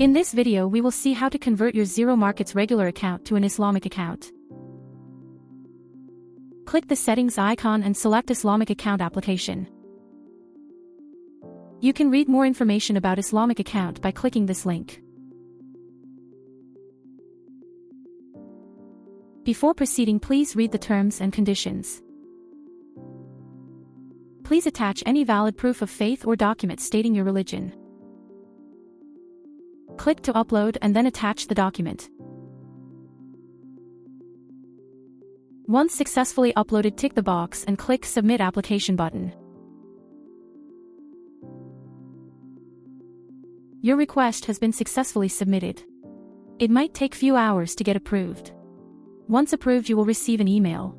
In this video we will see how to convert your Zero Markets regular account to an Islamic account. Click the settings icon and select Islamic account application. You can read more information about Islamic account by clicking this link. Before proceeding, please read the terms and conditions. Please attach any valid proof of faith or document stating your religion. Click to upload and then attach the document. Once successfully uploaded, tick the box and click Submit Application button. Your request has been successfully submitted. It might take few hours to get approved. Once approved, you will receive an email.